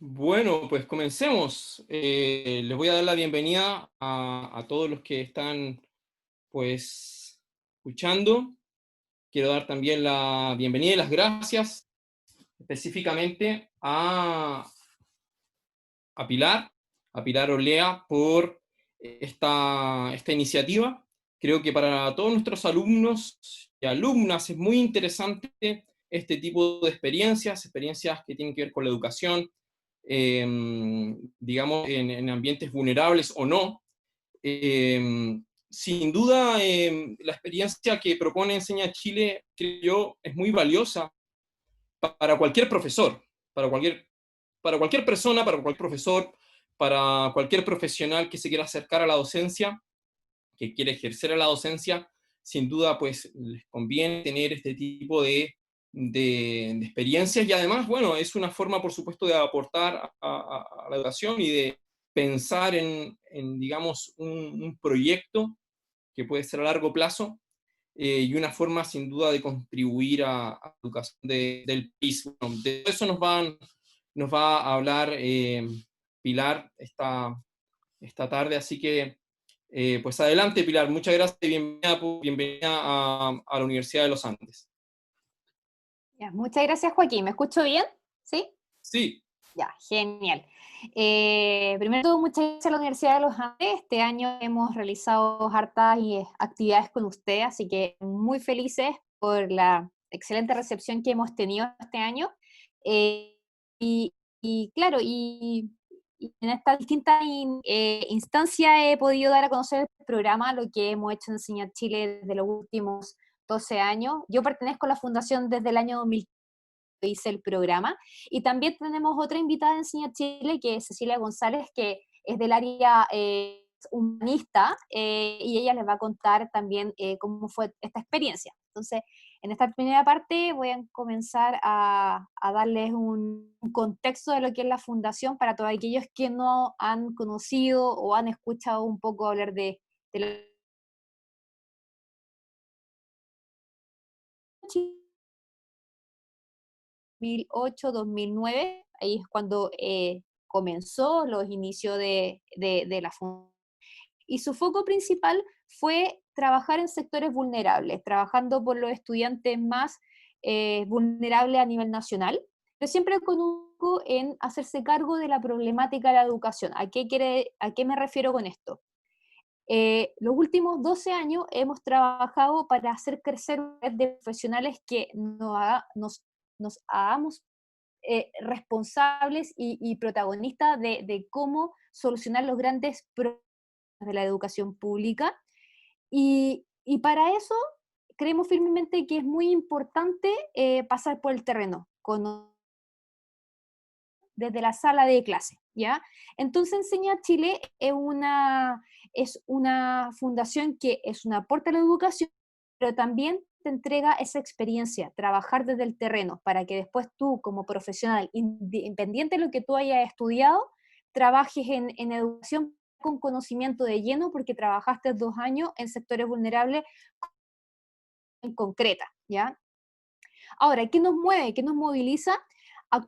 Bueno, pues comencemos. Les voy a dar la bienvenida a todos los que están, pues, escuchando. Quiero dar también la bienvenida y las gracias específicamente a Pilar, a Pilar Olea, por esta iniciativa. Creo que para todos nuestros alumnos y alumnas es muy interesante este tipo de experiencias que tienen que ver con la educación, eh, digamos, en ambientes vulnerables o no. Sin duda, la experiencia que propone Enseña Chile, creo yo, es muy valiosa para cualquier profesor, para cualquier, para cualquier persona, para cualquier profesor, para cualquier profesional que se quiera acercar a la docencia, que quiere ejercer a la docencia. Sin duda, pues les conviene tener este tipo de experiencias, y además, bueno, es una forma, por supuesto, de aportar a la educación y de pensar digamos, un proyecto que puede ser a largo plazo, y una forma sin duda de contribuir a la educación del país. Bueno, de eso nos va a hablar Pilar esta tarde, así que pues adelante, Pilar, muchas gracias y bienvenida a la Universidad de los Andes. Ya, muchas gracias, Joaquín. ¿Me escucho bien? ¿Sí? Sí, Ya, genial. Primero de todo, muchas gracias a la Universidad de los Andes. Este año hemos realizado hartas actividades con usted, así que muy felices por la excelente recepción que hemos tenido este año. Eh, y claro, y en esta distinta instancia he podido dar a conocer el programa, lo que hemos hecho en Enseñar Chile desde los últimos 12 años. Yo pertenezco a la fundación desde el año 2000, hice el programa. Y también tenemos otra invitada de Enseña Chile, que es Cecilia González, que es del área humanista, y ella les va a contar también cómo fue esta experiencia. Entonces, en esta primera parte voy a comenzar a darles un contexto de lo que es la fundación para todos aquellos que no han conocido o han escuchado un poco hablar de la 2008-2009, ahí es cuando comenzó los inicios de la fundación. Y su foco principal fue trabajar en sectores vulnerables, trabajando por los estudiantes más vulnerables a nivel nacional, pero siempre con un foco en hacerse cargo de la problemática de la educación. ¿A qué me refiero con esto? Los últimos 12 años hemos trabajado para hacer crecer una red de profesionales que nos hagamos responsables y protagonistas de cómo solucionar los grandes problemas de la educación pública. Y para eso creemos firmemente que es muy importante pasar por el terreno, desde la sala de clase, ¿ya? Entonces Enseña Chile es una fundación que es un aporte a la educación, pero también te entrega esa experiencia, trabajar desde el terreno, para que después tú como profesional, independiente de lo que tú hayas estudiado, trabajes en educación con conocimiento de lleno, porque trabajaste 2 años en sectores vulnerables en concreta, ¿ya? Ahora, ¿qué nos mueve? ¿Qué nos moviliza? A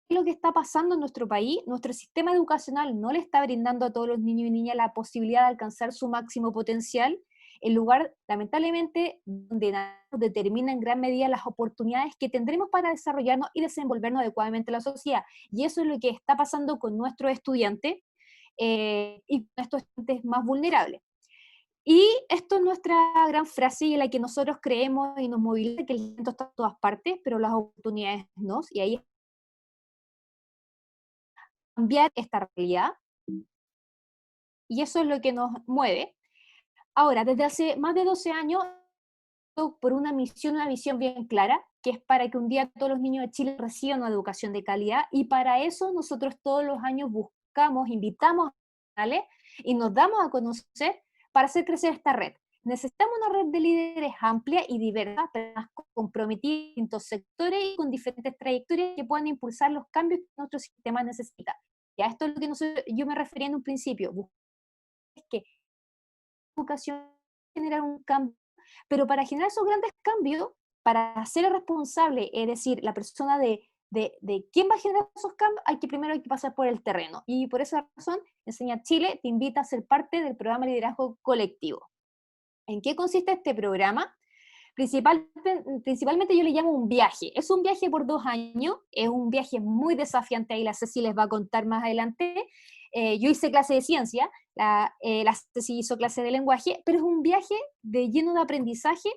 lo que está pasando en nuestro país. Nuestro sistema educacional no le está brindando a todos los niños y niñas la posibilidad de alcanzar su máximo potencial, el lugar, lamentablemente, donde determina en gran medida las oportunidades que tendremos para desarrollarnos y desenvolvernos adecuadamente en la sociedad. Y eso es lo que está pasando con nuestros estudiantes y con estos estudiantes más vulnerables. Y esto es nuestra gran frase y en la que nosotros creemos y nos moviliza, que el talento está en todas partes, pero las oportunidades no, y ahí cambiar esta realidad, y eso es lo que nos mueve. Ahora, desde hace más de 12 años, por una visión bien clara, que es para que un día todos los niños de Chile reciban una educación de calidad, y para eso nosotros todos los años buscamos, invitamos a profesionales y nos damos a conocer para hacer crecer esta red. Necesitamos una red de líderes amplia y diversa, personas comprometidas en distintos sectores y con diferentes trayectorias que puedan impulsar los cambios que nuestro sistema necesita. Y a esto es lo que yo me refería en un principio, es que la educación genera un cambio, pero para generar esos grandes cambios, para ser responsable, es decir, la persona de quién va a generar esos cambios, primero hay que pasar por el terreno. Y por esa razón, Enseña Chile te invita a ser parte del programa Liderazgo Colectivo. ¿En qué consiste este programa? Principalmente yo le llamo un viaje. Es un viaje por 2 años, es un viaje muy desafiante, ahí la Ceci les va a contar más adelante. Yo hice clase de ciencia, la Ceci hizo clase de lenguaje, pero es un viaje lleno de aprendizaje,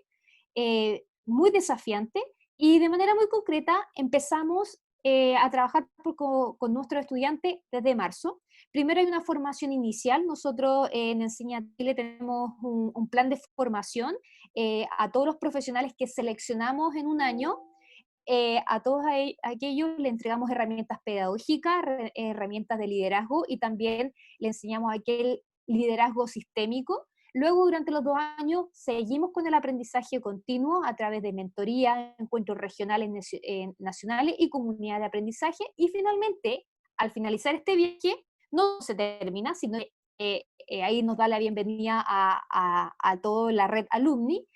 muy desafiante, y de manera muy concreta empezamos a trabajar con nuestros estudiantes desde marzo. Primero hay una formación inicial. Nosotros en Enseña Chile tenemos un plan de formación a todos los profesionales que seleccionamos en un año. A todos aquellos le entregamos herramientas pedagógicas, herramientas de liderazgo, y también le enseñamos aquel liderazgo sistémico. Luego, durante los 2 años, seguimos con el aprendizaje continuo a través de mentorías, encuentros regionales, nacionales y comunidades de aprendizaje. Y finalmente, al finalizar este viaje, no se termina, sino que ahí nos da la bienvenida a toda la red alumni.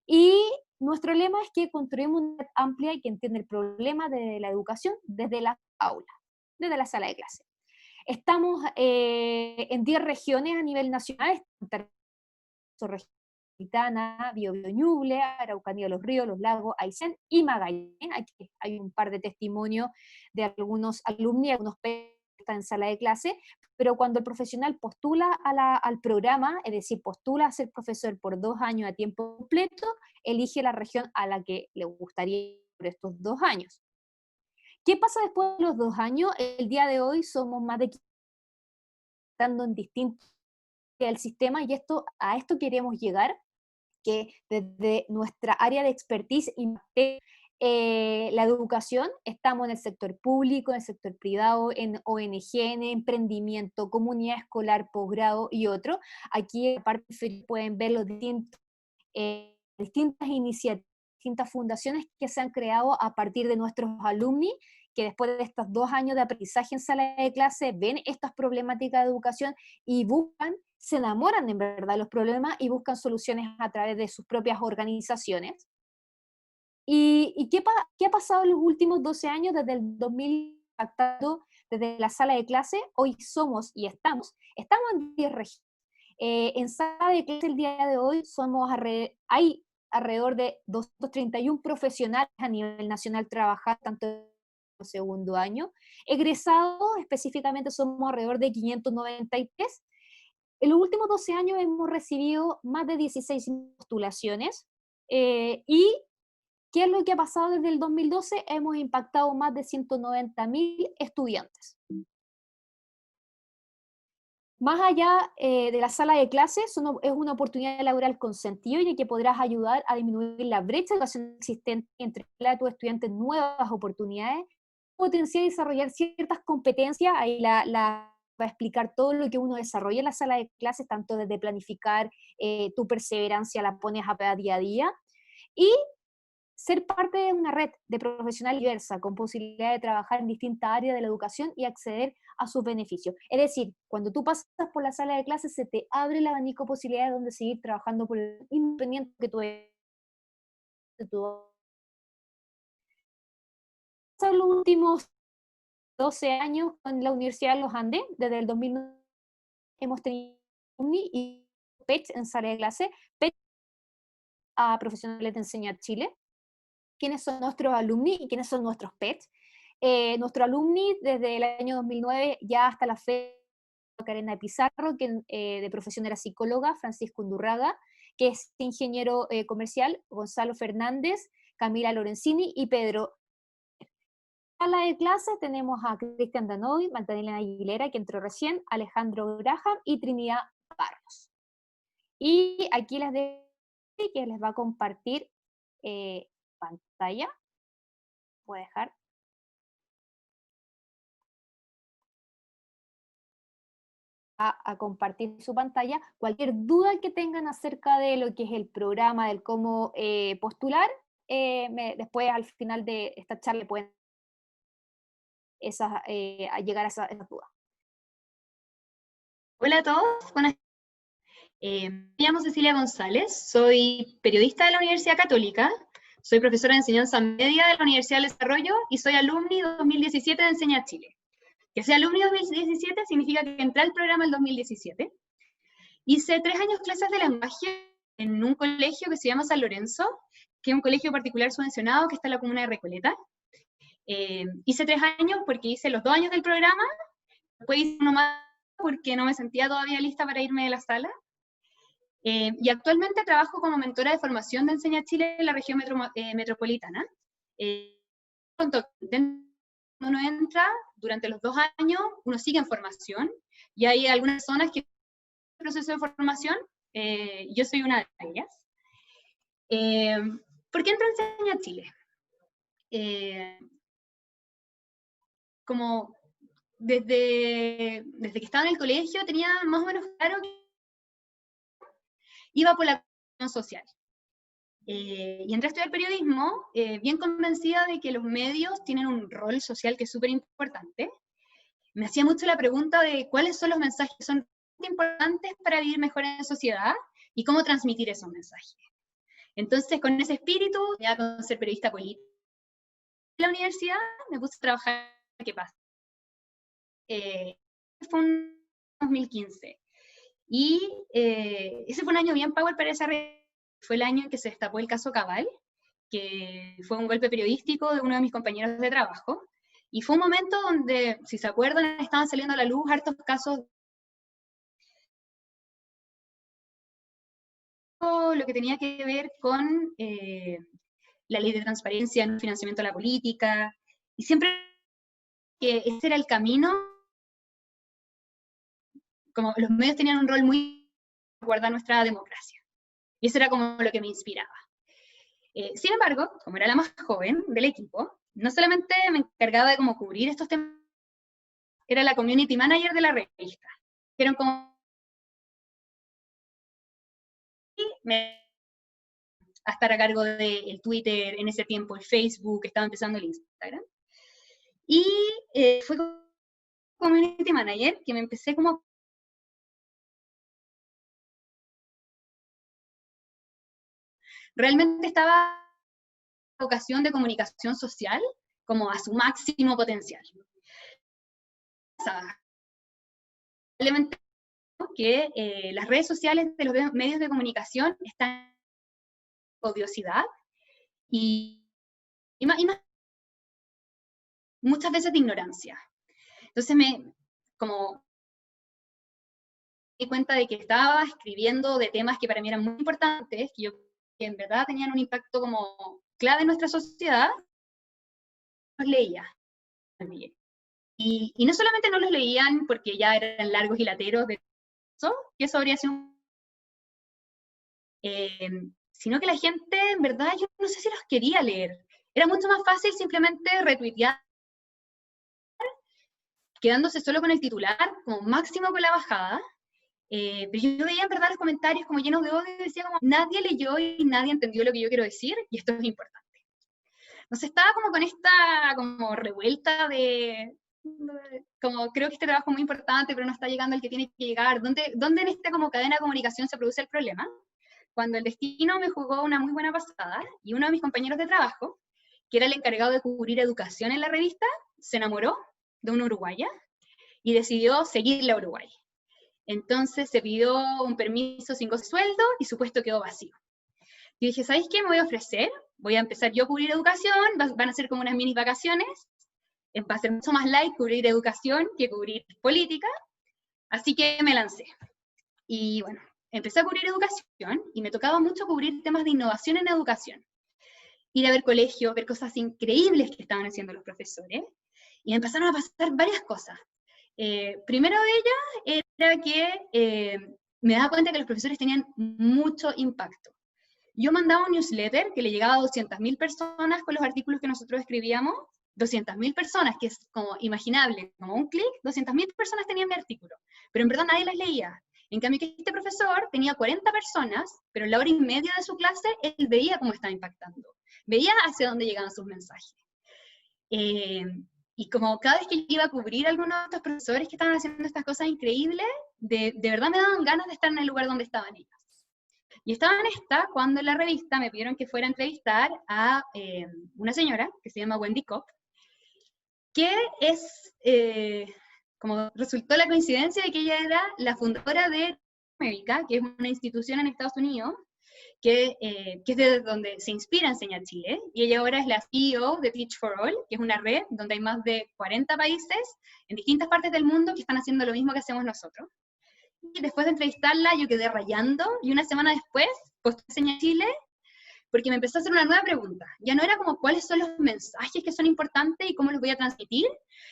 Y nuestro lema es que construimos una red amplia y que entiende el problema de la educación desde la aula, desde la sala de clase. Estamos en 10 regiones a nivel nacional: Metropolitana, Biobío, Ñuble, Araucanía, Los Ríos, Los Lagos, Aysén y Magallanes. Aquí hay un par de testimonios de algunos alumnos y algunos que están en sala de clase, pero cuando el profesional postula al programa, es decir, postula a ser profesor por 2 años a tiempo completo, elige la región a la que le gustaría por estos 2 años. ¿Qué pasa después de los 2 años? El día de hoy somos más de 500 estando en distintos del sistema, y a esto queremos llegar, que desde nuestra área de expertise impacte la educación. Estamos en el sector público, en el sector privado, en ONG, en emprendimiento, comunidad escolar, posgrado y otro. Aquí en la parte inferior pueden ver los distintas iniciativas, distintas fundaciones que se han creado a partir de nuestros alumni, que después de estos 2 años de aprendizaje en sala de clase ven estas problemáticas de educación y se enamoran en verdad de los problemas y buscan soluciones a través de sus propias organizaciones. ¿Y qué ha pasado en los últimos 12 años desde el 2000, impactado desde la sala de clase? Hoy somos y estamos en 10 regiones. En sala de clase el día de hoy hay alrededor de 231 profesionales a nivel nacional trabajando tanto en el segundo año. Egresados específicamente somos alrededor de 593. En los últimos 12 años hemos recibido más de 16 postulaciones, y ¿qué es lo que ha pasado desde el 2012? Hemos impactado más de 190.000 estudiantes. Más allá de la sala de clases, es una oportunidad laboral con sentido, y que podrás ayudar a disminuir la brecha educacional existente entre a tus estudiantes nuevas oportunidades, potenciar y desarrollar ciertas competencias. Ahí va a explicar todo lo que uno desarrolla en la sala de clases, tanto desde planificar, tu perseverancia la pones a día a día, y ser parte de una red de profesionales diversa, con posibilidad de trabajar en distintas áreas de la educación y acceder a sus beneficios. Es decir, cuando tú pasas por la sala de clases, se te abre el abanico de posibilidades donde seguir trabajando por el independiente que tú eres. En los últimos 12 años con la Universidad de los Andes, desde el 2009, hemos tenido UNI y PECH en sala de clase, PECH a profesionales de Enseñar Chile. ¿Quiénes son nuestros alumni y quiénes son nuestros PETs? Nuestro alumni desde el año 2009 ya hasta la fecha: Karena Pizarro, que de profesión era psicóloga; Francisco Undurraga, que es ingeniero comercial; Gonzalo Fernández, Camila Lorenzini y Pedro. En la de clase tenemos a Cristian Danovi, Magdalena Aguilera, que entró recién, Alejandro Graham y Trinidad Barros. Y aquí les dejo que les va a compartir pantalla. Voy a dejar. A compartir su pantalla. Cualquier duda que tengan acerca de lo que es el programa, del cómo postular, después al final de esta charla pueden llegar a esas dudas. Hola a todos, buenas. Me llamo Cecilia González, soy periodista de la Universidad Católica, Soy profesora de enseñanza media de la Universidad del Desarrollo y soy alumni 2017 de Enseña Chile. Que sea alumni 2017 significa que entré al programa el 2017. Hice 3 años clases de lenguaje en un colegio que se llama San Lorenzo, que es un colegio particular subvencionado que está en la comuna de Recoleta. Hice 3 años porque hice los 2 años del programa, después hice uno más porque no me sentía todavía lista para irme de la sala. Y actualmente trabajo como mentora de formación de Enseña Chile en la región metropolitana. Uno entra, durante los 2 años, uno sigue en formación, y hay algunas zonas que están en proceso de formación, yo soy una de ellas. ¿Por qué entré a Enseña Chile? Como desde que estaba en el colegio tenía más o menos claro que iba por la comunicación social. Y entré a estudiar periodismo, bien convencida de que los medios tienen un rol social que es súper importante. Me hacía mucho la pregunta de cuáles son los mensajes que son importantes para vivir mejor en sociedad y cómo transmitir esos mensajes. Entonces, con ese espíritu, ya con ser periodista política en la universidad, me puse a trabajar en ¿Qué pasa? Fue en 2015. Y ese fue un año bien power para esa red. Fue el año en que se destapó el caso Cabal, que fue un golpe periodístico de uno de mis compañeros de trabajo. Y fue un momento donde, si se acuerdan, estaban saliendo a la luz hartos casos, lo que tenía que ver con la ley de transparencia en el financiamiento de la política, y siempre que ese era el camino, como los medios tenían un rol muy para guardar nuestra democracia. Y eso era como lo que me inspiraba. Sin embargo, como era la más joven del equipo, no solamente me encargaba de como cubrir estos temas, era la community manager de la revista. Eran como a estar a cargo del Twitter, en ese tiempo el Facebook, estaba empezando el Instagram. Y fue como community manager que me empecé como realmente estaba en vocación de comunicación social como a su máximo potencial. Probablemente que las redes sociales de los medios de comunicación están en odiosidad y muchas veces de ignorancia. Entonces como me di cuenta de que estaba escribiendo de temas que para mí eran muy importantes, que en verdad tenían un impacto como clave en nuestra sociedad, los leía. Y no solamente no los leían porque ya eran largos y lateros, que eso habría sido sino que la gente, en verdad, yo no sé si los quería leer. Era mucho más fácil simplemente retuitear, quedándose solo con el titular, como máximo con la bajada. Pero yo veía en verdad los comentarios como llenos de odio y decía como, nadie leyó y nadie entendió lo que yo quiero decir, y esto es importante. Entonces estaba como con esta como revuelta como creo que este trabajo es muy importante, pero no está llegando el que tiene que llegar. ¿Dónde en esta como cadena de comunicación se produce el problema? Cuando el destino me jugó una muy buena pasada, y uno de mis compañeros de trabajo, que era el encargado de cubrir educación en la revista, se enamoró de una uruguaya y decidió seguirla a Uruguay. Entonces se pidió un permiso sin goce de sueldo y su puesto quedó vacío. Y dije, ¿sabéis qué? Me voy a ofrecer, voy a empezar yo a cubrir educación, van a ser como unas mini vacaciones, va a ser mucho más light cubrir educación que cubrir política, así que me lancé. Y bueno, empecé a cubrir educación y me tocaba mucho cubrir temas de innovación en educación. Ir a ver colegios, ver cosas increíbles que estaban haciendo los profesores, y me empezaron a pasar varias cosas. Primero de ellas era que me daba cuenta que los profesores tenían mucho impacto. Yo mandaba un newsletter que le llegaba a 200.000 personas con los artículos que nosotros escribíamos, 200.000 personas, que es como imaginable, como un clic, 200.000 personas tenían mi artículo, pero en verdad nadie las leía. En cambio, que este profesor tenía 40 personas, pero en la hora y media de su clase, él veía cómo estaba impactando, veía hacia dónde llegaban sus mensajes. Y como cada vez que iba a cubrir a algunos de estos profesores que estaban haciendo estas cosas increíbles, de verdad me daban ganas de estar en el lugar donde estaban ellos. Y estaba en esta cuando en la revista me pidieron que fuera a entrevistar a una señora que se llama Wendy Kopp, que es, como resultó la coincidencia de que ella era la fundadora de América, que es una institución en Estados Unidos, que es de donde se inspira Enseña Chile, y ella ahora es la CEO de Teach for All, que es una red donde hay más de 40 países en distintas partes del mundo que están haciendo lo mismo que hacemos nosotros. Y después de entrevistarla yo quedé rayando, y una semana después posté Enseña Chile, porque me empezó a hacer una nueva pregunta. Ya no era como cuáles son los mensajes que son importantes y cómo los voy a transmitir,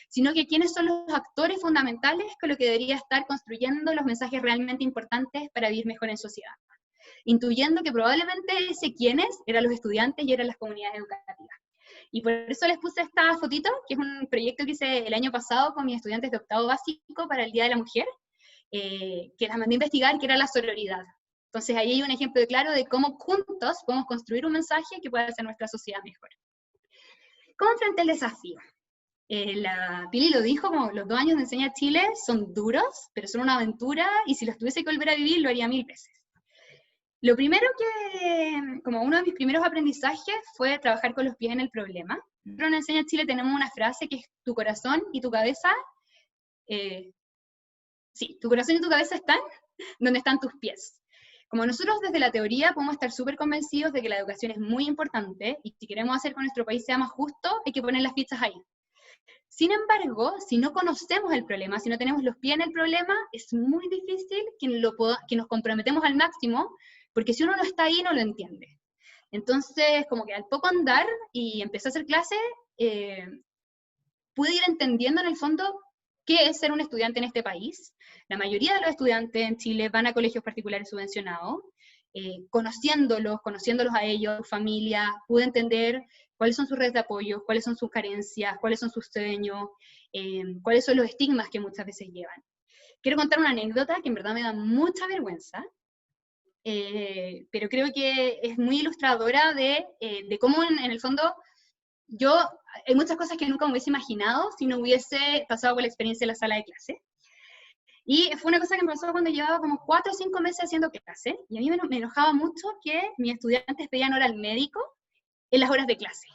sino que quiénes son los actores fundamentales con los que debería estar construyendo los mensajes realmente importantes para vivir mejor en sociedad. Intuyendo que probablemente ese quiénes eran los estudiantes y eran las comunidades educativas. Y por eso les puse esta fotito, que es un proyecto que hice el año pasado con mis estudiantes de octavo básico para el Día de la Mujer, que las mandé a investigar, que era la sororidad. Entonces ahí hay un ejemplo claro de cómo juntos podemos construir un mensaje que pueda hacer nuestra sociedad mejor. ¿Cómo enfrenté el desafío? La Pili lo dijo, como los 2 años de Enseña Chile son duros, pero son una aventura, y si los tuviese que volver a vivir, lo haría 1000 veces. Lo primero como uno de mis primeros aprendizajes fue trabajar con los pies en el problema. Pero en Enseña Chile tenemos una frase que es tu corazón y tu cabeza, sí, tu corazón y tu cabeza están donde están tus pies. Como nosotros desde la teoría podemos estar súper convencidos de que la educación es muy importante, y si queremos hacer que nuestro país sea más justo, hay que poner las fichas ahí. Sin embargo, si no conocemos el problema, si no tenemos los pies en el problema, es muy difícil que nos comprometemos al máximo, porque si uno no está ahí, no lo entiende. Entonces, como que al poco andar y empecé a hacer clase, pude ir entendiendo en el fondo qué es ser un estudiante en este país. La mayoría de los estudiantes en Chile van a colegios particulares subvencionados. Conociéndolos a ellos, su familia, pude entender cuáles son sus redes de apoyo, cuáles son sus carencias, cuáles son sus sueños, cuáles son los estigmas que muchas veces llevan. Quiero contar una anécdota que en verdad me da mucha vergüenza, pero creo que es muy ilustradora de cómo en el fondo hay muchas cosas que nunca me hubiese imaginado si no hubiese pasado por la experiencia de la sala de clase. Y fue una cosa que me pasó cuando llevaba como 4 o 5 meses haciendo clase, y a mí me enojaba mucho que mis estudiantes pedían hora al médico en las horas de clase.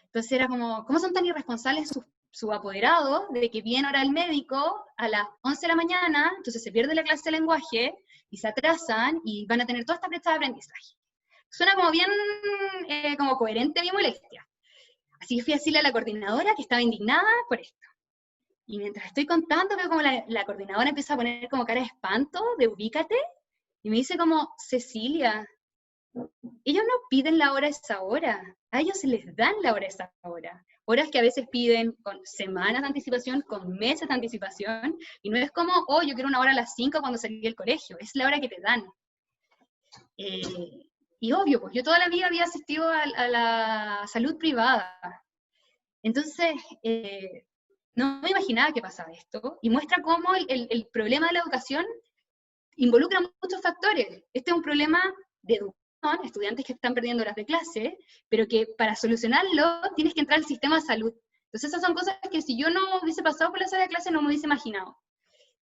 Entonces era como, ¿cómo son tan irresponsables sus apoderados de que piden hora al médico a las 11 de la mañana, entonces se pierde la clase de lenguaje, y se atrasan, y van a tener toda esta brecha de aprendizaje? Suena como bien como coherente mi molestia. Así que fui a decirle a la coordinadora que estaba indignada por esto. Y mientras estoy contando, veo como la coordinadora empieza a poner como cara de espanto, de ubícate, y me dice como, Cecilia, ellos no piden la hora a esa hora, a ellos se les dan la hora a esa hora. Horas que a veces piden con semanas de anticipación, con meses de anticipación, y no es como, oh, yo quiero una hora a las 5 cuando salí del colegio, es la hora que te dan. Y obvio, pues yo toda la vida había asistido a la salud privada. Entonces, no me imaginaba que pasaba esto, y muestra cómo el problema de la educación involucra muchos factores. Este es un problema de educación, estudiantes que están perdiendo horas de clase, pero que para solucionarlo tienes que entrar al sistema de salud. Entonces esas son cosas que si yo no hubiese pasado por la sala de clase no me hubiese imaginado.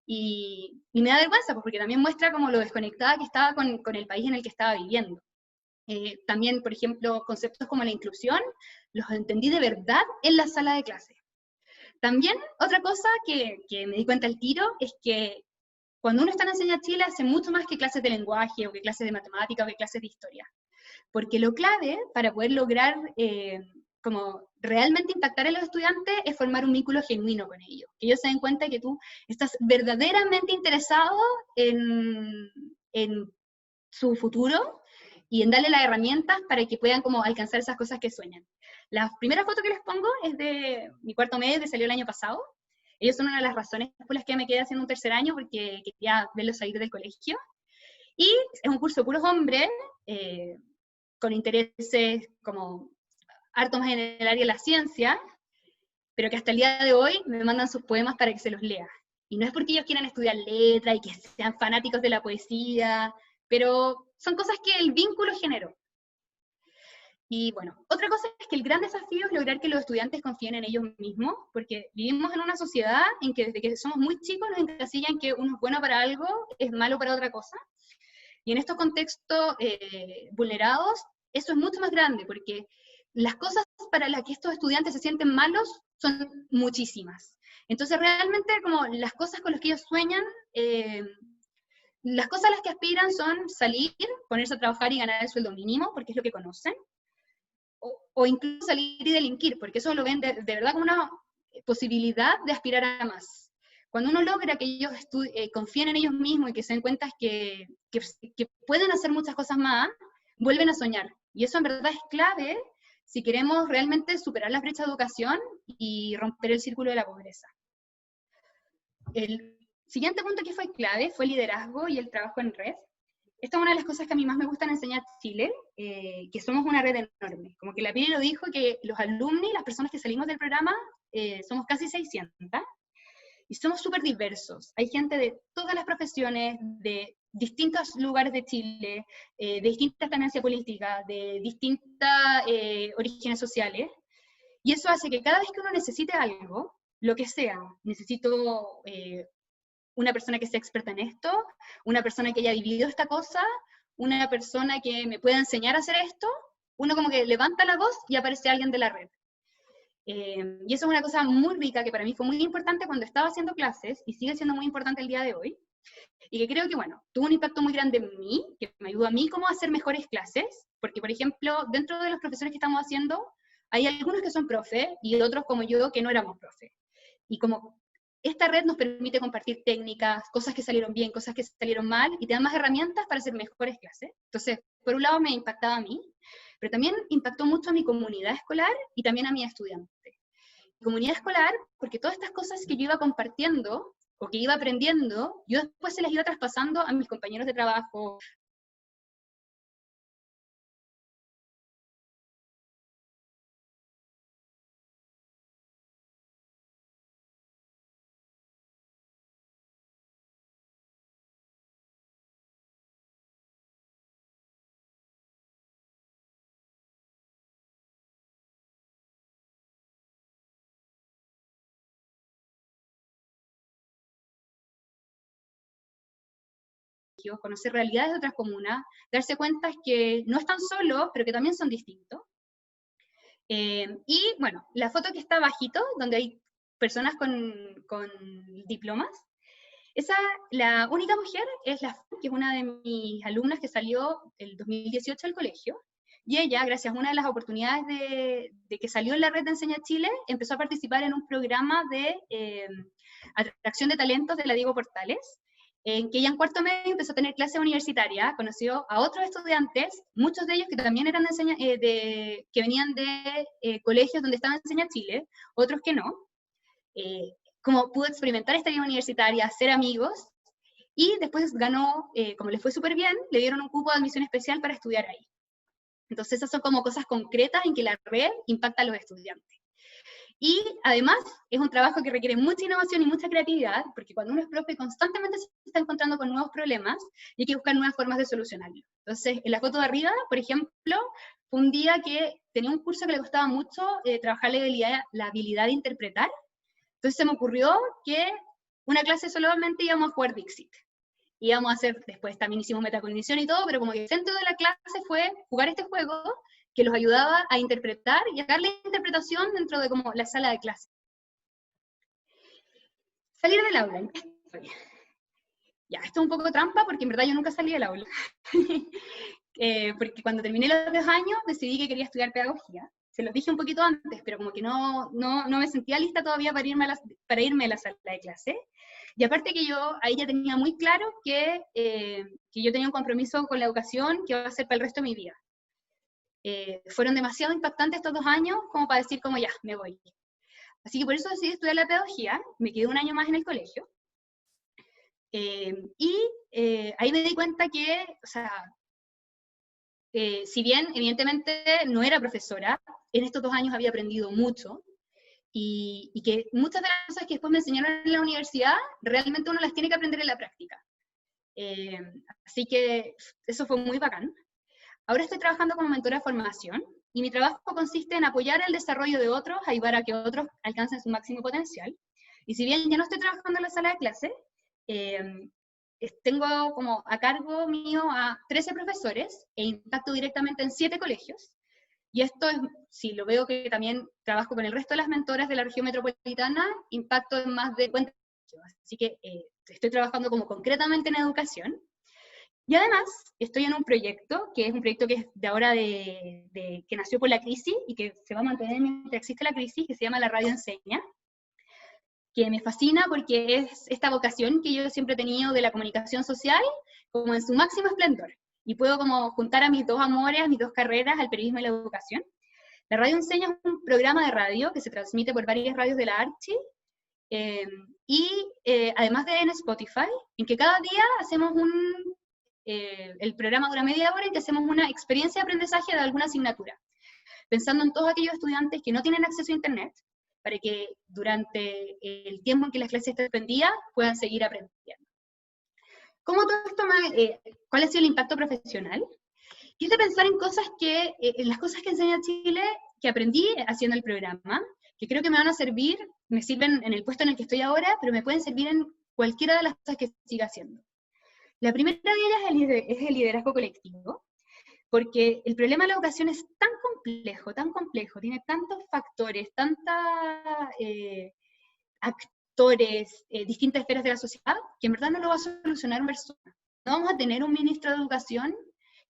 Y me da vergüenza, porque también muestra como lo desconectada que estaba con el país en el que estaba viviendo. También, por ejemplo, conceptos como la inclusión, los entendí de verdad en la sala de clase. También, otra cosa que me di cuenta al tiro, es que cuando uno está en Enseña Chile hace mucho más que clases de lenguaje, o que clases de matemática, o que clases de historia. Porque lo clave para poder lograr como realmente impactar a los estudiantes es formar un vínculo genuino con ellos. Que ellos se den cuenta que tú estás verdaderamente interesado en su futuro, y en darle las herramientas para que puedan como alcanzar esas cosas que sueñan. La primera foto que les pongo es de mi cuarto medio, que salió el año pasado. Ellos son una de las razones por las que me quedé haciendo un tercer año, porque quería verlos salir del colegio. Y es un curso de puros hombres, con intereses como harto más en el área de la ciencia, pero que hasta el día de hoy me mandan sus poemas para que se los lea. Y no es porque ellos quieran estudiar letra y que sean fanáticos de la poesía, pero son cosas que el vínculo generó. Y bueno, otra cosa es que el gran desafío es lograr que los estudiantes confíen en ellos mismos, porque vivimos en una sociedad en que desde que somos muy chicos nos encasillan que uno es bueno para algo, es malo para otra cosa. Y en estos contextos vulnerados, eso es mucho más grande, porque las cosas para las que estos estudiantes se sienten malos son muchísimas. Entonces realmente como las cosas con las que ellos sueñan, las cosas a las que aspiran son salir, ponerse a trabajar y ganar el sueldo mínimo, porque es lo que conocen, o incluso salir y delinquir, porque eso lo ven de verdad como una posibilidad de aspirar a más. Cuando uno logra que ellos confíen en ellos mismos y que se den cuenta que pueden hacer muchas cosas más, vuelven a soñar. Y eso en verdad es clave si queremos realmente superar la brecha de educación y romper el círculo de la pobreza. El siguiente punto que fue clave fue el liderazgo y el trabajo en red. Esta es una de las cosas que a mí más me gustan enseñar en Chile, que somos una red enorme. Como que la Pili lo dijo, que los alumni, las personas que salimos del programa, somos casi 600, y somos súper diversos. Hay gente de todas las profesiones, de distintos lugares de Chile, de distintas tendencias políticas, de distintas orígenes sociales, y eso hace que cada vez que uno necesite algo, lo que sea, necesito una persona que sea experta en esto, una persona que haya vivido esta cosa, una persona que me pueda enseñar a hacer esto, uno como que levanta la voz y aparece alguien de la red. Y eso es una cosa muy rica que para mí fue muy importante cuando estaba haciendo clases, y sigue siendo muy importante el día de hoy, y que creo que, bueno, tuvo un impacto muy grande en mí, que me ayudó a mí cómo hacer mejores clases, porque, por ejemplo, dentro de los profesores que estamos haciendo, hay algunos que son profe, y otros como yo que no éramos profe. Y como esta red nos permite compartir técnicas, cosas que salieron bien, cosas que salieron mal, y te dan más herramientas para hacer mejores clases. Entonces, por un lado me impactaba a mí, pero también impactó mucho a mi comunidad escolar y también a mi estudiante. Comunidad escolar, porque todas estas cosas que yo iba compartiendo, o que iba aprendiendo, yo después se las iba traspasando a mis compañeros de trabajo. Conocer realidades de otras comunas, darse cuenta que no están solos, pero que también son distintos. Y bueno, la foto que está bajito, donde hay personas con diplomas, esa, la única mujer es la que es una de mis alumnas que salió el 2018 del colegio, y ella, gracias a una de las oportunidades de que salió en la red de Enseña Chile, empezó a participar en un programa de atracción de talentos de la Diego Portales, en que ella en cuarto medio empezó a tener clase universitaria, conoció a otros estudiantes, muchos de ellos que también eran que venían de colegios donde estaba Enseña Chile, otros que no, como pudo experimentar esta vida universitaria, hacer amigos, y después ganó, como le fue súper bien, le dieron un cupo de admisión especial para estudiar ahí. Entonces esas son como cosas concretas en que la red impacta a los estudiantes. Y además es un trabajo que requiere mucha innovación y mucha creatividad, porque cuando uno es profe constantemente se está encontrando con nuevos problemas y hay que buscar nuevas formas de solucionarlo. Entonces, en la foto de arriba, por ejemplo, fue un día que tenía un curso que le costaba mucho trabajar la habilidad de interpretar. Entonces se me ocurrió que una clase solamente íbamos a jugar Dixit. Íbamos a hacer, después también hicimos metacognición y todo, pero como que el centro de la clase fue jugar este juego que los ayudaba a interpretar y a darle interpretación dentro de como la sala de clase. Salir del aula. Ya, esto es un poco trampa porque en verdad yo nunca salí del aula. Porque cuando terminé los 2 años decidí que quería estudiar pedagogía. Se los dije un poquito antes, pero como que no me sentía lista todavía para irme a la sala de clase. Y aparte que yo ahí ya tenía muy claro que yo tenía un compromiso con la educación que iba a ser para el resto de mi vida. Fueron demasiado impactantes estos 2 años como para decir como ya, me voy. Así que por eso decidí estudiar la pedagogía, me quedé 1 año más en el colegio. Ahí me di cuenta que, o sea, si bien evidentemente no era profesora, en estos 2 años había aprendido mucho, y que muchas de las cosas que después me enseñaron en la universidad, realmente uno las tiene que aprender en la práctica. Así que eso fue muy bacán. Ahora estoy trabajando como mentora de formación, y mi trabajo consiste en apoyar el desarrollo de otros, ayudar a que otros alcancen su máximo potencial. Y si bien ya no estoy trabajando en la sala de clase, tengo como a cargo mío a 13 profesores e impacto directamente en 7 colegios. Y esto es, si lo veo que también trabajo con el resto de las mentoras de la región metropolitana, impacto en más de 50 colegios. Así que estoy trabajando como concretamente en educación. Y además, estoy en un proyecto, que es un proyecto que es de ahora que nació por la crisis y que se va a mantener mientras existe la crisis, que se llama La Radio Enseña, que me fascina porque es esta vocación que yo siempre he tenido de la comunicación social como en su máximo esplendor. Y puedo como juntar a mis dos amores, a mis dos carreras, al periodismo y la educación. La Radio Enseña es un programa de radio que se transmite por varias radios de la Archi, además de en Spotify, en que cada día hacemos el programa dura media hora en que hacemos una experiencia de aprendizaje de alguna asignatura, pensando en todos aquellos estudiantes que no tienen acceso a Internet, para que durante el tiempo en que las clases estén suspendidas puedan seguir aprendiendo. ¿Cómo todo esto cuál ha sido el impacto profesional? Quise pensar en cosas en las cosas que enseña Chile, que aprendí haciendo el programa, que creo que me van a servir, me sirven en el puesto en el que estoy ahora, pero me pueden servir en cualquiera de las cosas que siga haciendo. La primera de ellas es el liderazgo colectivo, porque el problema de la educación es tan complejo, tiene tantos factores, tantos actores, distintas esferas de la sociedad, que en verdad no lo va a solucionar una persona. No vamos a tener un ministro de educación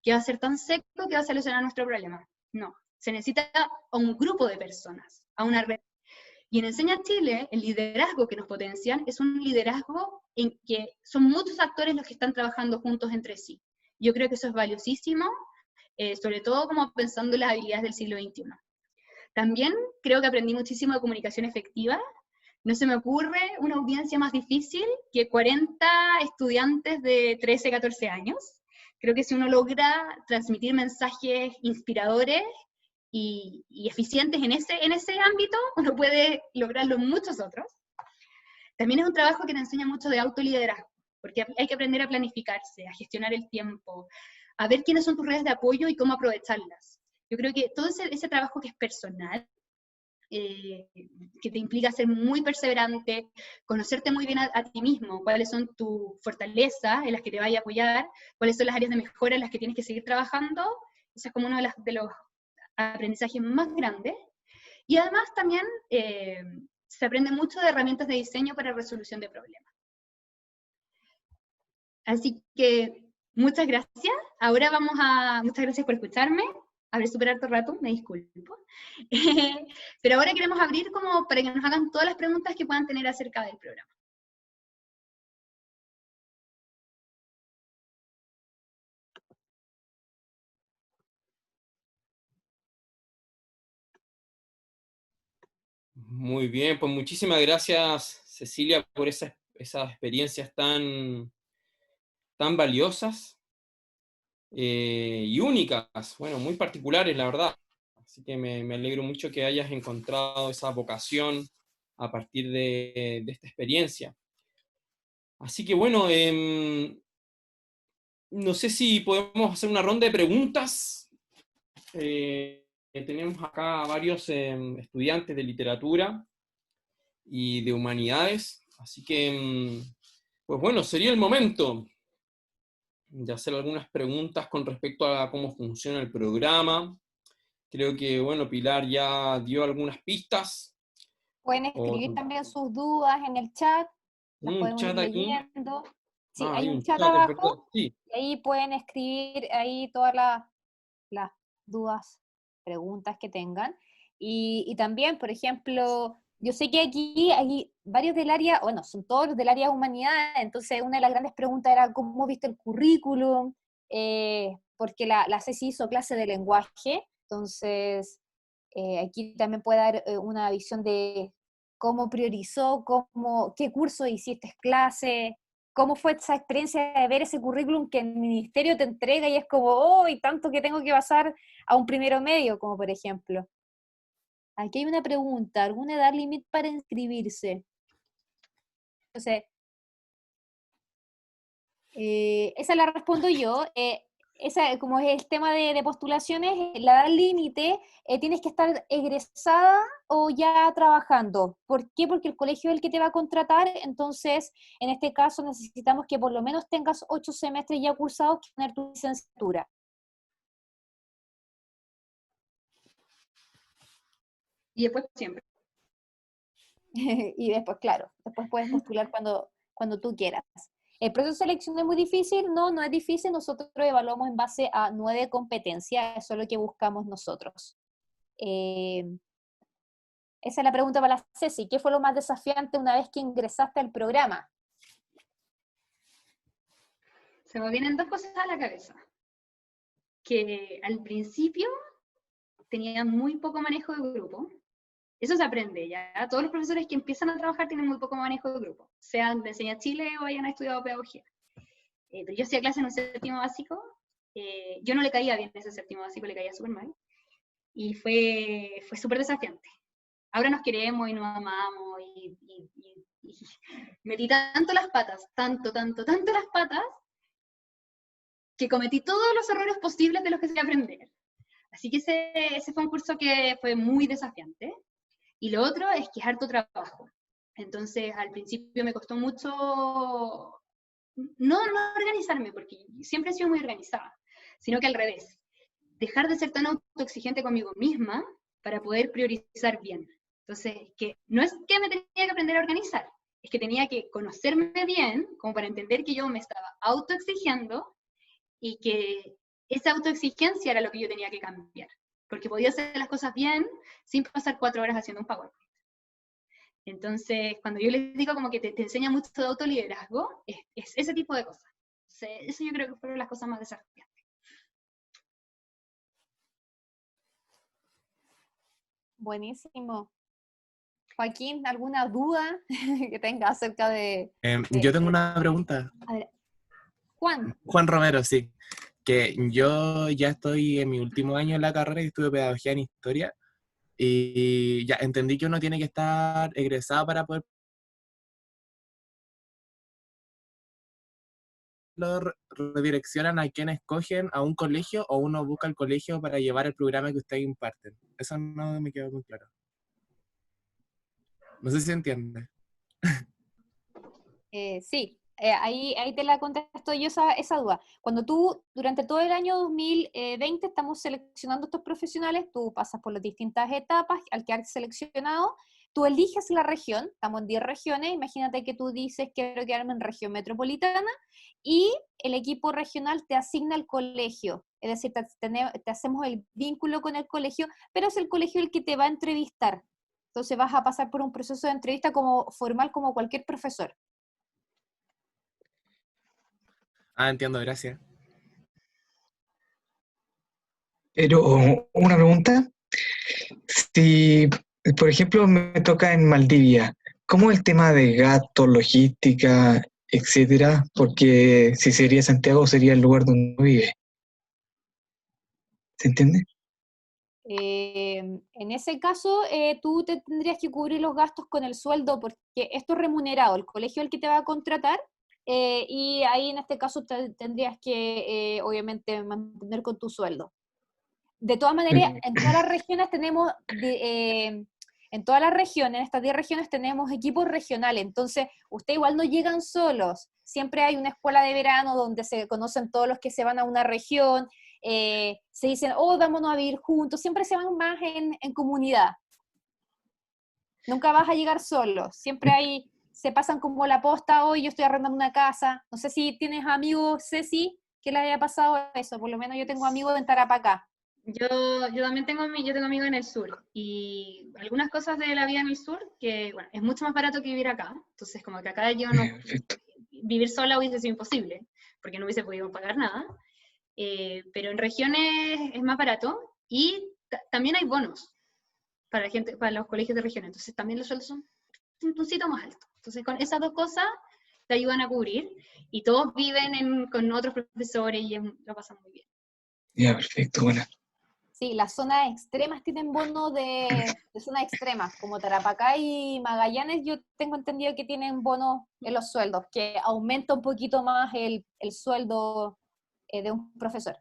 que va a ser tan seco que va a solucionar nuestro problema. No, se necesita a un grupo de personas, a una red. Y en Enseña Chile, el liderazgo que nos potencian es un liderazgo en que son muchos actores los que están trabajando juntos entre sí. Yo creo que eso es valiosísimo, sobre todo como pensando en las habilidades del siglo XXI. También creo que aprendí muchísimo de comunicación efectiva. No se me ocurre una audiencia más difícil que 40 estudiantes de 13, 14 años. Creo que si uno logra transmitir mensajes inspiradores y eficientes en ese ámbito, uno puede lograrlo en muchos otros. También es un trabajo que te enseña mucho de autoliderazgo, porque hay que aprender a planificarse, a gestionar el tiempo, a ver quiénes son tus redes de apoyo y cómo aprovecharlas. Yo creo que todo ese trabajo que es personal, que te implica ser muy perseverante, conocerte muy bien a ti mismo, cuáles son tus fortalezas en las que te vaya a apoyar, cuáles son las áreas de mejora en las que tienes que seguir trabajando, eso es como uno de los aprendizajes más grandes. Y además también se aprende mucho de herramientas de diseño para resolución de problemas. Así que muchas gracias. Ahora muchas gracias por escucharme. Habré superado todo el rato, me disculpo. Pero ahora queremos abrir como para que nos hagan todas las preguntas que puedan tener acerca del programa. Muy bien, pues muchísimas gracias, Cecilia, por esas experiencias tan valiosas y únicas, bueno, muy particulares, la verdad. Así que me alegro mucho que hayas encontrado esa vocación a partir de esta experiencia. Así que bueno, no sé si podemos hacer una ronda de preguntas. Tenemos acá varios estudiantes de literatura y de humanidades, así que, pues bueno, sería el momento de hacer algunas preguntas con respecto a cómo funciona el programa. Creo que, bueno, Pilar ya dio algunas pistas. Pueden escribir también sus dudas en el chat, las Un podemos ir chat aquí. leyendo. Sí, Ah, hay hay un un chat chat, es verdad. abajo, Sí. y ahí pueden escribir ahí todas las dudas, preguntas que tengan. Y también, por ejemplo, yo sé que aquí hay varios del área, bueno, son todos los del área de humanidades, entonces una de las grandes preguntas era cómo viste el currículum, porque la Ceci hizo clase de lenguaje, entonces aquí también puede dar una visión de cómo priorizó, qué curso hiciste clase, cómo fue esa experiencia de ver ese currículum que el ministerio te entrega y es como, oh, y tanto que tengo que pasar a un primero medio, como por ejemplo. Aquí hay una pregunta, ¿alguna edad límite para inscribirse? Entonces, esa la respondo yo. como es el tema de postulaciones, la edad límite, tienes que estar egresada o ya trabajando. ¿Por qué? Porque el colegio es el que te va a contratar, entonces, en este caso necesitamos que por lo menos tengas 8 semestres ya cursados que tener tu licenciatura. Y después siempre. Y después, claro, después puedes postular cuando tú quieras. ¿El proceso de selección es muy difícil? No, no es difícil. Nosotros evaluamos en base a 9 competencias. Eso es lo que buscamos nosotros. Esa es la pregunta para la Ceci. ¿Qué fue lo más desafiante una vez que ingresaste al programa? Se me vienen dos cosas a la cabeza. Que al principio tenía muy poco manejo de grupo. Eso se aprende ya. Todos los profesores que empiezan a trabajar tienen muy poco manejo de grupo, sean de Enseña Chile o hayan estudiado pedagogía. Pero yo hacía clase en un séptimo básico, yo no le caía bien ese séptimo básico, le caía súper mal, y fue súper desafiante. Ahora nos queremos y nos amamos, y metí tanto las patas, tanto las patas, que cometí todos los errores posibles de los que se aprender. Así que ese fue un curso que fue muy desafiante. Y lo otro es que es harto trabajo. Entonces, al principio me costó mucho no organizarme, porque siempre he sido muy organizada, sino que al revés, dejar de ser tan autoexigente conmigo misma para poder priorizar bien. Entonces, que no es que me tenía que aprender a organizar, es que tenía que conocerme bien, como para entender que yo me estaba autoexigiendo y que esa autoexigencia era lo que yo tenía que cambiar, porque podía hacer las cosas bien sin pasar 4 horas haciendo un PowerPoint. Entonces, cuando yo les digo como que te enseña mucho de autoliderazgo, es ese tipo de cosas. Entonces, eso yo creo que fueron las cosas más desafiantes. Buenísimo. Joaquín, ¿alguna duda que tenga acerca de... Yo tengo una pregunta. A ver, Juan. Juan Romero, sí. Que yo ya estoy en mi último año en la carrera y estudio pedagogía en historia. Y ya entendí que uno tiene que estar egresado para poder lo redireccionan a quien escogen a un colegio o uno busca el colegio para llevar el programa que ustedes imparten. Eso no me quedó muy claro. No sé si se entiende. Sí, ahí te la contesto yo esa duda. Cuando tú, durante todo el año 2020, estamos seleccionando estos profesionales, tú pasas por las distintas etapas, al quedar seleccionado, tú eliges la región, estamos en 10 regiones, imagínate que tú dices quiero quedarme en región metropolitana, y el equipo regional te asigna el colegio, es decir, te hacemos el vínculo con el colegio, pero es el colegio el que te va a entrevistar. Entonces vas a pasar por un proceso de entrevista como formal como cualquier profesor. Ah, entiendo, gracias. Pero una pregunta, si por ejemplo me toca en Maldivia, ¿cómo es el tema de gastos, logística, etcétera? Porque si sería Santiago sería el lugar donde uno vive. ¿Se entiende? En ese caso, tú te tendrías que cubrir los gastos con el sueldo, porque esto es remunerado, el colegio es el que te va a contratar, y ahí en este caso tendrías que, obviamente, mantener con tu sueldo. De todas maneras, en todas las regiones tenemos, en todas las regiones, en estas 10 regiones tenemos equipos regionales, entonces ustedes igual no llegan solos, siempre hay una escuela de verano donde se conocen todos los que se van a una región, se dicen, oh, vámonos a vivir juntos, siempre se van más en comunidad. Nunca vas a llegar solo, siempre se pasan como la posta, hoy yo estoy arrendando una casa, no sé si tienes amigos, Ceci, que le haya pasado eso, por lo menos yo tengo amigos en Tarapacá. Yo también tengo amigos en el sur, y algunas cosas de la vida en el sur, que bueno, es mucho más barato que vivir acá, entonces como que acá yo no, vivir sola hubiese sido imposible, porque no hubiese podido pagar nada, pero en regiones es más barato, y también hay bonos para los colegios de regiones, entonces también los sueldos son un poquito más altos, entonces con esas dos cosas te ayudan a cubrir, y todos viven con otros profesores y lo pasan muy bien. Ya, perfecto, bueno. Sí, las zonas extremas tienen bonos de zonas extremas, como Tarapacá y Magallanes, yo tengo entendido que tienen bonos en los sueldos, que aumenta un poquito más el sueldo de un profesor.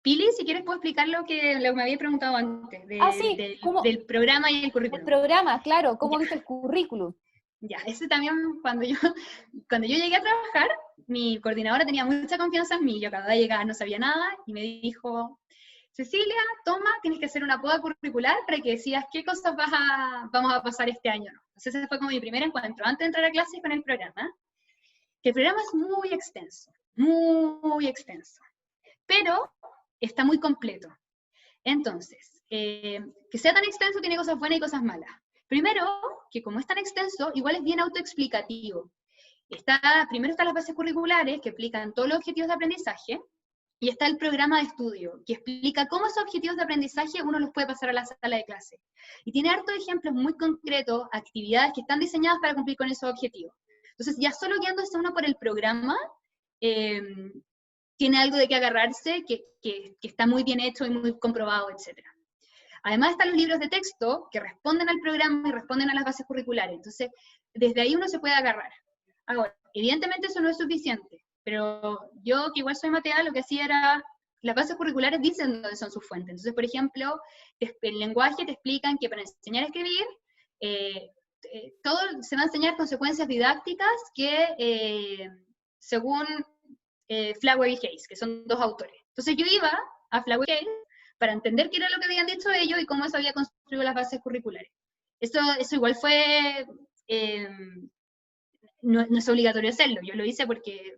Pili, si quieres puedo explicar lo que me había preguntado antes, Sí, del programa y el el currículum. programa, claro, ¿cómo viste el currículum? Ya, ese también, cuando yo llegué a trabajar, mi coordinadora tenía mucha confianza en mí, yo acababa de llegar, no sabía nada, y me dijo, Cecilia, toma, tienes que hacer una poda curricular para que decidas qué cosas vamos a pasar este año, ¿no? Entonces ese fue como mi primer encuentro, antes de entrar a clases con el programa, que el programa es muy extenso, pero está muy completo. Entonces, que sea tan extenso tiene cosas buenas y cosas malas. Primero, que como es tan extenso, igual es bien autoexplicativo. Primero están las bases curriculares, que explican todos los objetivos de aprendizaje, y está el programa de estudio, que explica cómo esos objetivos de aprendizaje uno los puede pasar a la sala de clase. Y tiene hartos ejemplos muy concretos, actividades que están diseñadas para cumplir con esos objetivos. Entonces, ya solo guiándose uno por el programa, tiene algo de qué agarrarse, que está muy bien hecho y muy comprobado, etc. Además están los libros de texto que responden al programa y responden a las bases curriculares. Entonces, desde ahí uno se puede agarrar. Ahora, evidentemente eso no es suficiente, pero yo, que igual soy matea, lo que hacía era, las bases curriculares dicen dónde son sus fuentes. Entonces, por ejemplo, en lenguaje te explican que para enseñar a escribir, todo se va a enseñar consecuencias didácticas que, según Flagler y Hayes, que son dos autores. Entonces yo iba a Flagler y Hayes para entender qué era lo que habían dicho ellos y cómo se había construido las bases curriculares. Eso igual fue, no es obligatorio hacerlo, yo lo hice porque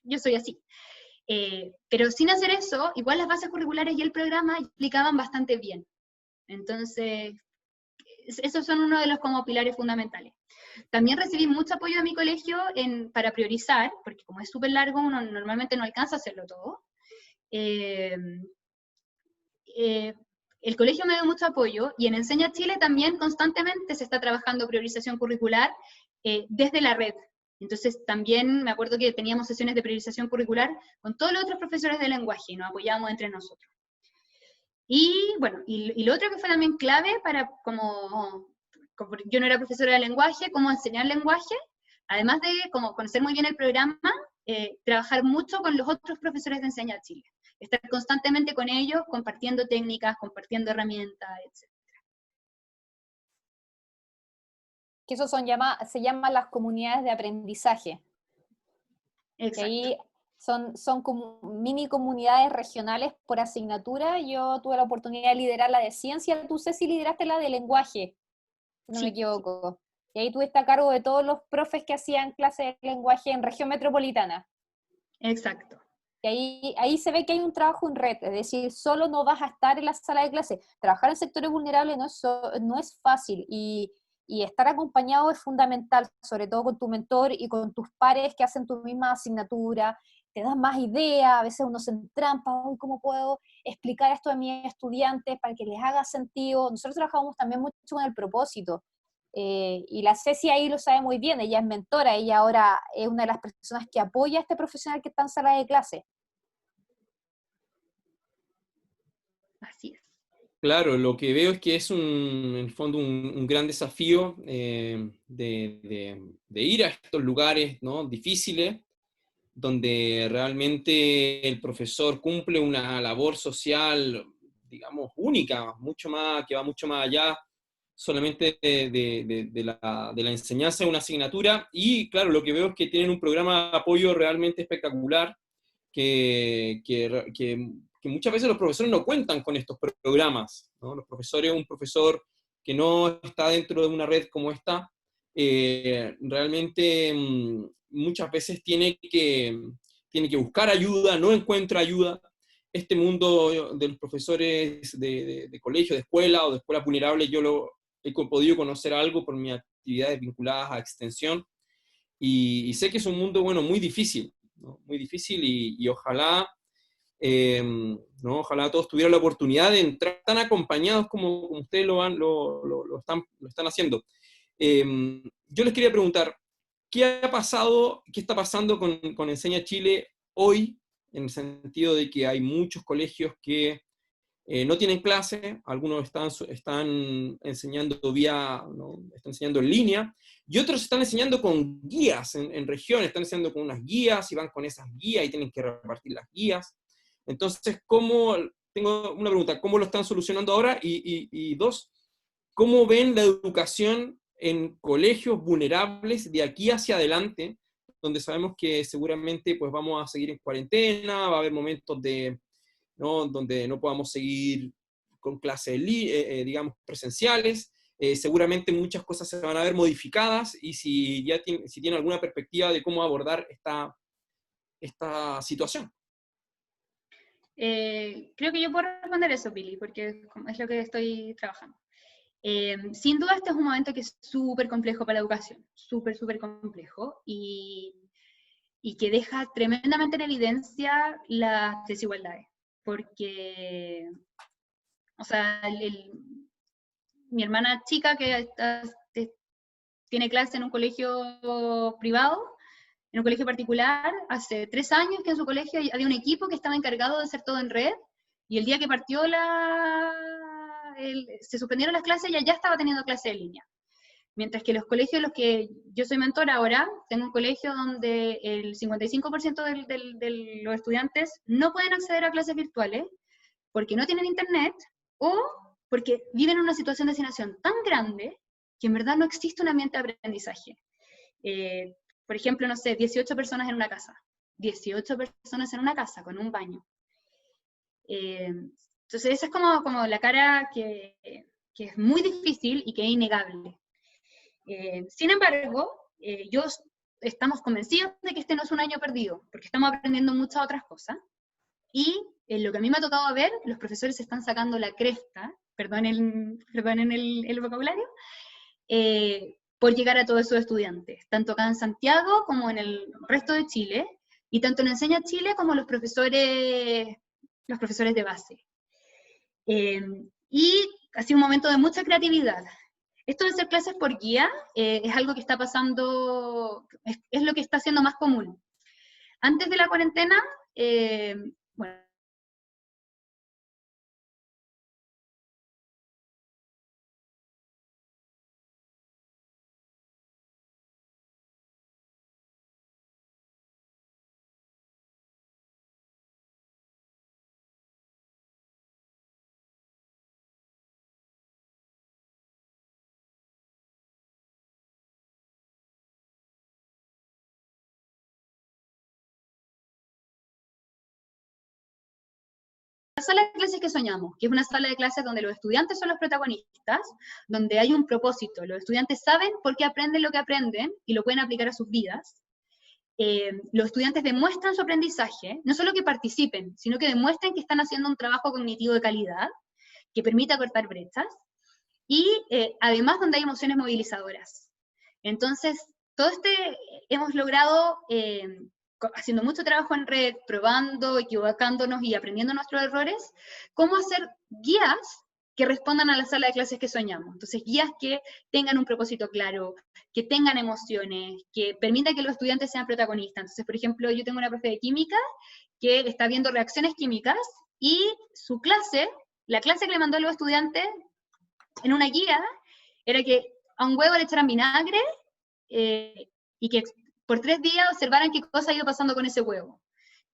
yo soy así. Pero sin hacer eso, igual las bases curriculares y el programa explicaban bastante bien. Entonces, esos son uno de los como pilares fundamentales. También recibí mucho apoyo de mi colegio para priorizar, porque como es súper largo, uno normalmente no alcanza a hacerlo todo. El colegio me dio mucho apoyo, y en Enseña Chile también constantemente se está trabajando priorización curricular desde la red. Entonces también me acuerdo que teníamos sesiones de priorización curricular con todos los otros profesores de lenguaje, y nos apoyábamos entre nosotros. Y bueno, y lo otro que fue también clave para, como yo no era profesora de lenguaje, cómo enseñar lenguaje, además de como conocer muy bien el programa, trabajar mucho con los otros profesores de Enseña Chile. Estar constantemente con ellos, compartiendo técnicas, compartiendo herramientas, etc. Que eso se llaman las comunidades de aprendizaje. Exacto. Que ahí son como mini comunidades regionales por asignatura. Yo tuve la oportunidad de liderar la de ciencia, tú, Ceci, lideraste la de lenguaje, si no me equivoco. Y ahí tuviste a cargo de todos los profes que hacían clases de lenguaje en región metropolitana. Exacto. Y ahí se ve que hay un trabajo en red, es decir, solo no vas a estar en la sala de clase. Trabajar en sectores vulnerables no es fácil, y estar acompañado es fundamental, sobre todo con tu mentor y con tus pares que hacen tu misma asignatura, te dan más ideas, a veces uno se entrampa, ¿cómo puedo explicar esto a mis estudiantes para que les haga sentido? Nosotros trabajamos también mucho con el propósito, y la Ceci ahí lo sabe muy bien, ella es mentora, ella ahora es una de las personas que apoya a este profesional que está en sala de clase. Así es. Claro, lo que veo es que es en el fondo un gran desafío de ir a estos lugares, ¿no?, difíciles, donde realmente el profesor cumple una labor social, digamos, única, que va mucho más allá solamente de la enseñanza de una asignatura. Y claro, lo que veo es que tienen un programa de apoyo realmente espectacular, que muchas veces los profesores no cuentan con estos programas, ¿no? Un profesor que no está dentro de una red como esta, realmente muchas veces tiene que buscar ayuda, no encuentra ayuda. Este mundo de los profesores de colegio, de escuela o de escuela vulnerable, yo lo he podido conocer algo por mis actividades vinculadas a extensión, y sé que es un mundo, bueno, muy difícil, ¿no? Muy difícil, y ojalá, ¿no? Ojalá todos tuvieran la oportunidad de entrar tan acompañados como ustedes lo están haciendo. Yo les quería preguntar, ¿qué está pasando con Enseña Chile hoy, en el sentido de que hay muchos colegios que no tienen clase, algunos están enseñando están enseñando en línea, y otros están enseñando con guías en regiones, están enseñando con unas guías, y van con esas guías y tienen que repartir las guías? Entonces, tengo una pregunta, ¿cómo lo están solucionando ahora? Y dos, ¿cómo ven la educación en colegios vulnerables de aquí hacia adelante, donde sabemos que seguramente pues, vamos a seguir en cuarentena, va a haber momentos ¿no? donde no podamos seguir con clases, digamos, presenciales? Seguramente muchas cosas se van a ver modificadas, y si tiene alguna perspectiva de cómo abordar esta situación. Creo que yo puedo responder eso, Pili, porque es lo que estoy trabajando. Sin duda este es un momento que es súper complejo para la educación, súper, súper complejo, y que deja tremendamente en evidencia las desigualdades, porque, o sea, mi hermana chica que tiene clase en un colegio privado, en un colegio particular, hace 3 años que en su colegio había un equipo que estaba encargado de hacer todo en red, y el día que partió se suspendieron las clases, ya estaba teniendo clases en línea. Mientras que los colegios en los que yo soy mentora ahora, tengo un colegio donde el 55% de los estudiantes no pueden acceder a clases virtuales porque no tienen internet o porque viven en una situación de hacinación tan grande que en verdad no existe un ambiente de aprendizaje. Por ejemplo, no sé, 18 personas en una casa. 18 personas en una casa con un baño. Entonces esa es como la cara que es muy difícil y que es innegable. Sin embargo, estamos convencidos de que este no es un año perdido, porque estamos aprendiendo muchas otras cosas, y lo que a mí me ha tocado ver, los profesores están sacando la cresta, perdonen el vocabulario, por llegar a todos esos estudiantes, tanto acá en Santiago como en el resto de Chile, y tanto en Enseña Chile como los profesores de base. Y ha sido un momento de mucha creatividad. Esto de hacer clases por guía es algo que está pasando, es lo que está siendo más común. Antes de la cuarentena, bueno, la sala de clases que soñamos, que es una sala de clases donde los estudiantes son los protagonistas, donde hay un propósito, los estudiantes saben por qué aprenden lo que aprenden y lo pueden aplicar a sus vidas. Los estudiantes demuestran su aprendizaje, no solo que participen, sino que demuestren que están haciendo un trabajo cognitivo de calidad, que permita cortar brechas, y además donde hay emociones movilizadoras. Entonces, hemos logrado, haciendo mucho trabajo en red, probando, equivocándonos y aprendiendo nuestros errores, cómo hacer guías que respondan a la sala de clases que soñamos. Entonces, guías que tengan un propósito claro, que tengan emociones, que permitan que los estudiantes sean protagonistas. Entonces, por ejemplo, yo tengo una profe de química que está viendo reacciones químicas, y su clase, la clase que le mandó a los estudiantes en una guía, era que a un huevo le echaran vinagre, y que por 3 días observaran qué cosa ha ido pasando con ese huevo.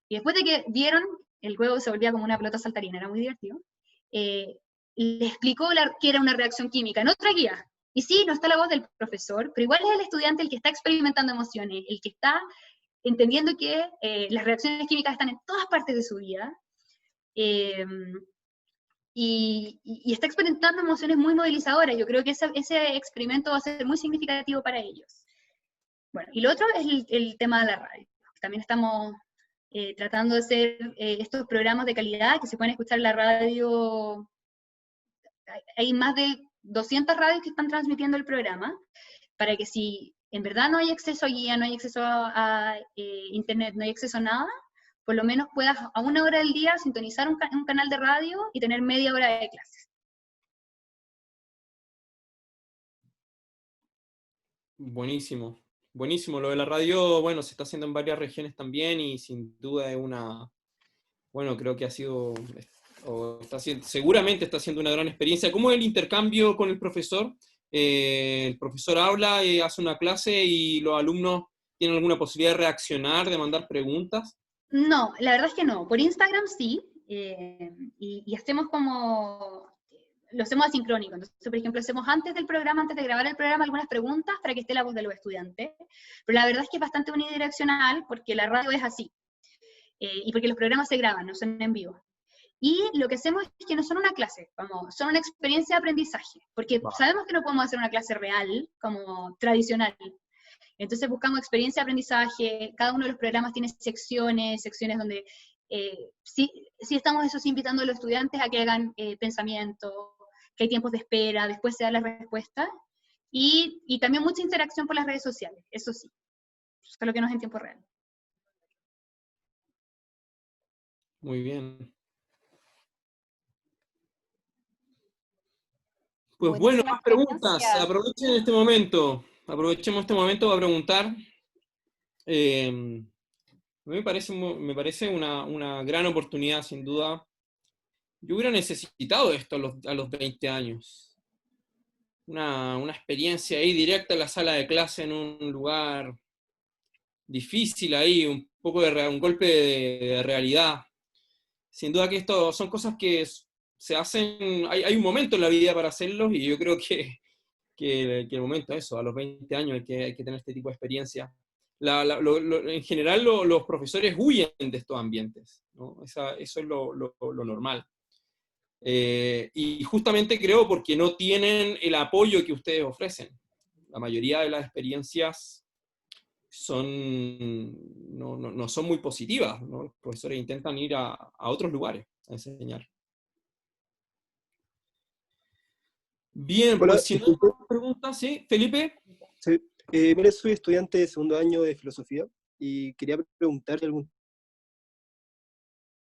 Y después de que vieron, el huevo se volvía como una pelota saltarina, era muy divertido, le explicó qué era una reacción química en otra guía. Y sí, no está la voz del profesor, pero igual es el estudiante el que está experimentando emociones, el que está entendiendo que las reacciones químicas están en todas partes de su vida, y está experimentando emociones muy movilizadoras. Yo creo que ese experimento va a ser muy significativo para ellos. Bueno, y lo otro es el tema de la radio. También estamos tratando de hacer estos programas de calidad que se pueden escuchar en la radio. Hay más de 200 radios que están transmitiendo el programa, para que si en verdad no hay acceso a guía, no hay acceso a internet, no hay acceso a nada, por lo menos puedas a 1 hora del día sintonizar un canal de radio y tener media hora de clases. Buenísimo, buenísimo. Lo de la radio, bueno, se está haciendo en varias regiones también, y sin duda es bueno, creo que ha sido, seguramente está siendo una gran experiencia. ¿Cómo es el intercambio con el profesor? El profesor habla, hace una clase, y los alumnos tienen alguna posibilidad de reaccionar, de mandar preguntas. No, la verdad es que no. Por Instagram sí, y hacemos como, lo hacemos asincrónico. Entonces, por ejemplo, hacemos antes del programa, antes de grabar el programa, algunas preguntas para que esté la voz de los estudiantes. Pero la verdad es que es bastante unidireccional porque la radio es así, y porque los programas se graban, no son en vivo. Y lo que hacemos es que no son una clase, como, son una experiencia de aprendizaje, porque sabemos que no podemos hacer una clase real, como tradicional. Entonces buscamos experiencia de aprendizaje, cada uno de los programas tiene secciones donde sí estamos eso, sí, invitando a los estudiantes a que hagan pensamiento, que hay tiempos de espera, después se da la respuesta, y también mucha interacción por las redes sociales, eso sí, solo que no es en tiempo real. Muy bien. Pues bueno, Buenísima más preguntas. experiencia. Aprovechen este momento. Aprovechemos este momento para preguntar. A mí me parece una gran oportunidad, sin duda. Yo hubiera necesitado esto a los 20 años. Una experiencia ahí directa en la sala de clase, en un lugar difícil ahí, un poco un golpe de realidad. Sin duda que esto son cosas que se hacen, hay un momento en la vida para hacerlos, y yo creo que el momento es eso, a los 20 años hay que tener este tipo de experiencia. En general los profesores huyen de estos ambientes, ¿no? Eso es lo normal. Y justamente creo porque no tienen el apoyo que ustedes ofrecen. La mayoría de las experiencias no son muy positivas, ¿no? Los profesores intentan ir a otros lugares a enseñar. Bien, Hola, pues si no hay disculpe. más preguntas, ¿sí? Felipe. Sí. Mire, soy estudiante de segundo año de filosofía y quería preguntarle algún...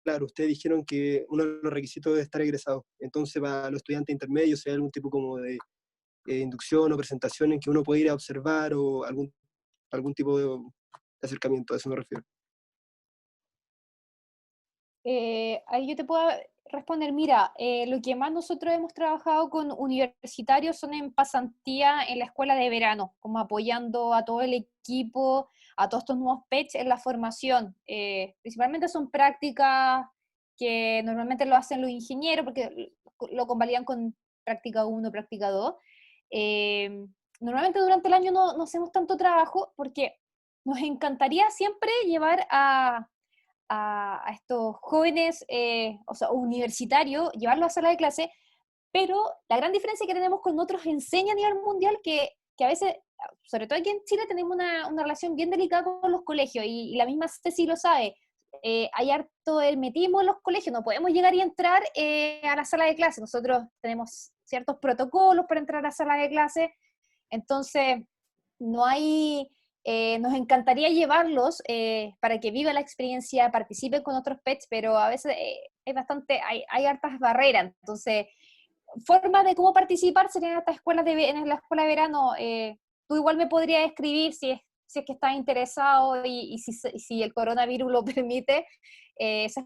Claro, ustedes dijeron que uno de los requisitos es estar egresado. Entonces, para los estudiantes intermedios, si hay algún tipo como de inducción o presentación en que uno puede ir a observar o algún tipo de acercamiento, a eso me refiero. Ahí yo te puedo responder, mira, lo que más nosotros hemos trabajado con universitarios son en pasantía en la escuela de verano, como apoyando a todo el equipo, a todos estos nuevos PETs en la formación. Principalmente son prácticas que normalmente lo hacen los ingenieros porque lo convalidan con práctica 1, práctica 2. Normalmente durante el año no hacemos tanto trabajo porque nos encantaría siempre llevar a estos jóvenes, o sea, universitarios, llevarlos a sala de clase, pero la gran diferencia que tenemos con otros enseña a nivel mundial que a veces, sobre todo aquí en Chile, tenemos una relación bien delicada con los colegios, y la misma Ceci lo sabe. Hay harto hermetismo en los colegios, no podemos llegar y entrar a la sala de clase. Nosotros tenemos ciertos protocolos para entrar a la sala de clase, entonces no hay... nos encantaría llevarlos para que vivan la experiencia, participen con otros pets, pero a veces hay hartas barreras. Entonces, formas de cómo participar serían estas escuelas en la escuela de verano. Tú igual me podrías escribir si es que estás interesado y si el coronavirus lo permite. Esas